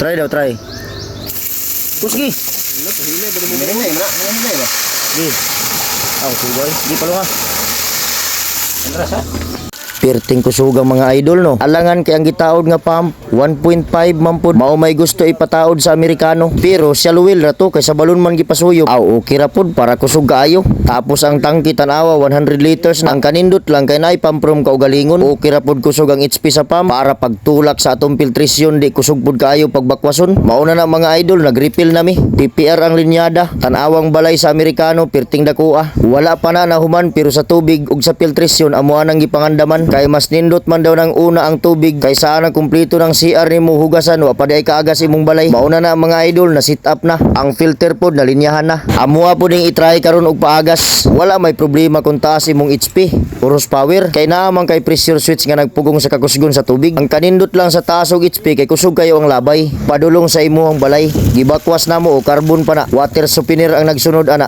Try daw, try. Kuski. Hinay ba? Di. Aw, sugoy. Di pa lunga. Andras ha? Perting kusugang mga idol no. Alangan kay ang gitaod nga pump 1.5 man pod. Mao may gusto ipataod sa Amerikano. Pero siya luwil ra to kay sa balon man gipasuyop. Aw okay ra pod para kusog kaayo. Tapos ang tangki tanawa 100 liters na. Ang kanindot lang kay naay pump from kaugalingon. Okay ra pod kusog ang HP sa pump para pagtulak sa atong filtration di kusog pod kaayo pagbakwason. Mao na mga idol nagrefill nami. TPR ang linyada. Tanawang balay sa Amerikano perting dakuha. Wala pa na nahuman pero sa tubig ug sa filtration amo anang gipangandaman. Kay mas nindot man daw ng una ang tubig kaysa ang kumpleto ng CR nimo hugasan wa pa di ay kaagas imong balay. Mauna na mga idol na sit up na. Ang filter pod na linyahan na. Amuha po ding i-try karon og paagas. Wala may problema kung taas imong HP horsepower kay naman kay pressure switch nga nagpugong sa kakusgon sa tubig. Ang kanindot lang sa taas og HP kay kusog kayo ang labay. Padulong sa imong balay. Gibakwas namo o carbon pa na. Water softener ang nagsunod ana.